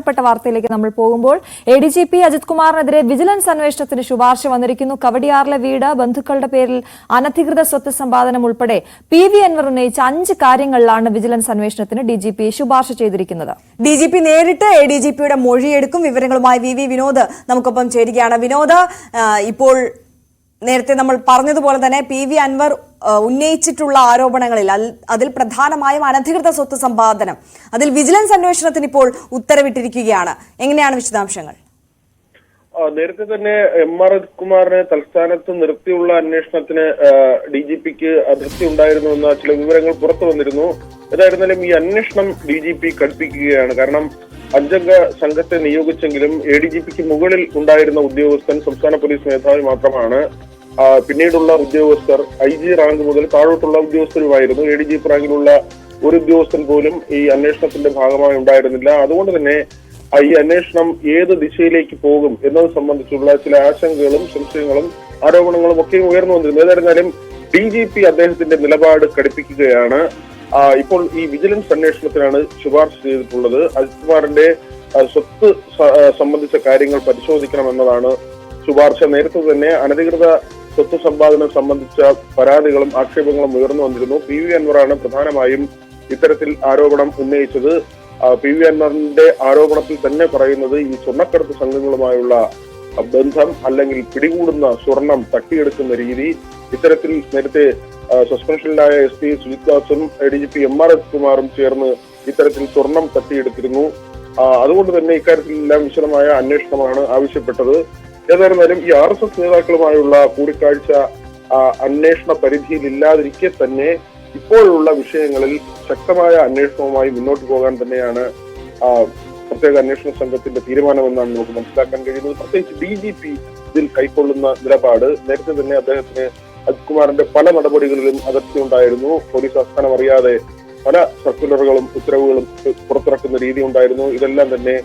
പ്രധാനപ്പെട്ട വാർത്തയിലേക്ക് നമ്മൾ പോകുമ്പോൾ ADGP അജിത് കുമാറിനെതിരെ വിജിലൻസ് അന്വേഷണത്തിന് ശുപാർശ വന്നിരിക്കുന്നു. കവടിയാറിലെ വീട്, ബന്ധുക്കളുടെ പേരിൽ അനധികൃത സ്വത്ത് സമ്പാദനം ഉൾപ്പെടെ PV അൻവർ ഉന്നയിച്ച 5 കാര്യങ്ങളിലാണ് വിജിലൻസ് അന്വേഷണത്തിന് DGP ശുപാർശ ചെയ്തിരിക്കുന്നത്. DGP നേരിട്ട് ADGPയുടെ മൊഴിയെടുക്കും. വിവരങ്ങളുമായി VV വിനോദ് നമുക്കൊപ്പം ചേരുകയാണ്. വിനോദ്, ഇപ്പോൾ നേരത്തെ നമ്മൾ പറഞ്ഞതുപോലെ തന്നെ PV അൻവർ ഉന്നയിച്ചിട്ടുള്ള ആരോപണങ്ങളിൽ അതിൽ പ്രധാനമായും അനധികൃത സ്വത്ത് സമ്പാദനം, അതിൽ വിജിലൻസ് അന്വേഷണത്തിന് ഇപ്പോൾ ഉത്തരവിട്ടിരിക്കുകയാണ്. എങ്ങനെയാണ് വിശദാംശങ്ങൾ? നേരത്തെ തന്നെ MR കുമാറിനെ തൽസ്ഥാനത്ത് നിർത്തിയുള്ള അന്വേഷണത്തിന് DGPക്ക് അതൃപ്തി ഉണ്ടായിരുന്നുവെന്ന ചില വിവരങ്ങൾ പുറത്തു വന്നിരുന്നു. ഏതായിരുന്നാലും ഈ അന്വേഷണം DGP കടുപ്പിക്കുകയാണ്. കാരണം 5 അംഗ സംഘത്തെ നിയോഗിച്ചെങ്കിലും ADGPക്ക് മുകളിൽ ഉണ്ടായിരുന്ന ഉദ്യോഗസ്ഥൻ സംസ്ഥാന പോലീസ് മേധാവി മാത്രമാണ്. പിന്നീടുള്ള ഉദ്യോഗസ്ഥർ IG റാങ്ക് മുതൽ താഴോട്ടുള്ള ഉദ്യോഗസ്ഥരുമായിരുന്നു. ADGP റാങ്കിലുള്ള ഒരു ഉദ്യോഗസ്ഥൻ പോലും ഈ അന്വേഷണത്തിന്റെ ഭാഗമായി ഉണ്ടായിരുന്നില്ല. അതുകൊണ്ട് തന്നെ ഈ അന്വേഷണം ഏത് ദിശയിലേക്ക് പോകും എന്നത് സംബന്ധിച്ചുള്ള ചില ആശങ്കകളും സംശയങ്ങളും ആരോപണങ്ങളും ഒക്കെ ഉയർന്നു വന്നിരുന്നു. ഏതായിരുന്നാലും DGP അദ്ദേഹത്തിന്റെ നിലപാട് കടുപ്പിക്കുകയാണ്. ഇപ്പോൾ ഈ വിജിലൻസ് അന്വേഷണത്തിനാണ് ശുപാർശ ചെയ്തിട്ടുള്ളത്. അജിത് കുമാറിന്റെ സ്വത്ത് സംബന്ധിച്ച കാര്യങ്ങൾ പരിശോധിക്കണമെന്നതാണ് ശുപാർശ. നേരത്തെ തന്നെ അനധികൃത സ്വത്ത് സമ്പാദനം സംബന്ധിച്ച പരാതികളും ആക്ഷേപങ്ങളും ഉയർന്നു വന്നിരുന്നു. PV അൻവറാണ് പ്രധാനമായും ഇത്തരത്തിൽ ആരോപണം ഉന്നയിച്ചത്. PV അൻവറിന്റെ ആരോപണത്തിൽ തന്നെ പറയുന്നത് ഈ സ്വർണ്ണക്കടത്ത് സംഘങ്ങളുമായുള്ള ബന്ധം അല്ലെങ്കിൽ പിടികൂടുന്ന സ്വർണം തട്ടിയെടുക്കുന്ന രീതി, ഇത്തരത്തിൽ നേരത്തെ സസ്പെൻഷനിലായ SP സുജിത് ദാസും ADGP MR കുമാറും ചേർന്ന് ഇത്തരത്തിൽ സ്വർണം തട്ടിയെടുത്തിരുന്നു. അതുകൊണ്ട് തന്നെ ഇക്കാര്യത്തിലെല്ലാം വിശദമായ അന്വേഷണമാണ് ആവശ്യപ്പെട്ടത്. ഏതായിരുന്നാലും ഈ RSS നേതാക്കളുമായുള്ള കൂടിക്കാഴ്ച അന്വേഷണ പരിധിയിൽ ഇല്ലാതിരിക്കെ തന്നെ ഇപ്പോഴുള്ള വിഷയങ്ങളിൽ ശക്തമായ അന്വേഷണവുമായി മുന്നോട്ട് പോകാൻ തന്നെയാണ് പ്രത്യേക അന്വേഷണ സംഘത്തിന്റെ തീരുമാനമെന്നാണ് നമുക്ക് മനസ്സിലാക്കാൻ കഴിയുന്നത്. പ്രത്യേകിച്ച് DGP ഇതിൽ കൈക്കൊള്ളുന്ന നിലപാട്, നേരത്തെ തന്നെ അദ്ദേഹത്തിന് അജിത് കുമാറിന്റെ പല നടപടികളിലും അതൃപ്തി ഉണ്ടായിരുന്നു. പോലീസ് ആസ്ഥാനം അറിയാതെ പല സർക്കുലറുകളും ഉത്തരവുകളും പുറത്തിറക്കുന്ന രീതി ഉണ്ടായിരുന്നു. ഇതെല്ലാം തന്നെ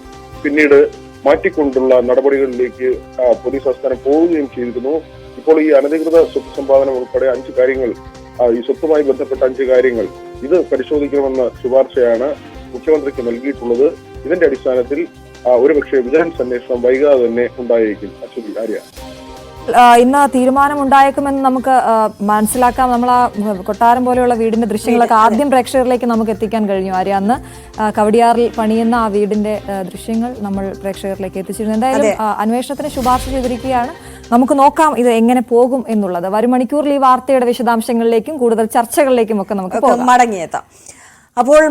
പിന്നീട് മാറ്റിക്കൊണ്ടുള്ള നടപടികളിലേക്ക് പോലീസ് ആസ്ഥാനം പോവുകയും ചെയ്തിരുന്നു. ഇപ്പോൾ ഈ അനധികൃത സ്വത്ത് സമ്പാദനം ഉൾപ്പെടെ 5 കാര്യങ്ങൾ, ഈ സ്വത്തുമായി ബന്ധപ്പെട്ട 5 കാര്യങ്ങൾ ഇത് പരിശോധിക്കണമെന്ന ശുപാർശയാണ് മുഖ്യമന്ത്രിക്ക് നൽകിയിട്ടുള്ളത്. ഇതിന്റെ അടിസ്ഥാനത്തിൽ ഒരുപക്ഷെ വിജിലൻസ് അന്വേഷണം വൈകാതെ തന്നെ ഉണ്ടായേക്കും. അശ്വതി, ആര്യ. ഇന്ന് തീരുമാനമുണ്ടായേക്കുമെന്ന് നമുക്ക് മനസ്സിലാക്കാം. നമ്മൾ ആ കൊട്ടാരം പോലെയുള്ള വീടിന്റെ ദൃശ്യങ്ങളൊക്കെ ആദ്യം പ്രേക്ഷകരിലേക്ക് നമുക്ക് എത്തിക്കാൻ കഴിഞ്ഞു. ആര്യ, അന്ന് കവടിയാറിൽ പണിയുന്ന ആ വീടിന്റെ ദൃശ്യങ്ങൾ നമ്മൾ പ്രേക്ഷകരിലേക്ക് എത്തിച്ചിരുന്നു. എന്തായാലും അന്വേഷണത്തിന് ശുപാർശ ചെയ്തിരിക്കുകയാണ്. നമുക്ക് നോക്കാം ഇത് എങ്ങനെ പോകും എന്നുള്ളത്. വരും മണിക്കൂറിൽ ഈ വാർത്തയുടെ വിശദാംശങ്ങളിലേക്കും കൂടുതൽ ചർച്ചകളിലേക്കും ഒക്കെ നമുക്ക് മടങ്ങിയെത്താം. അപ്പോൾ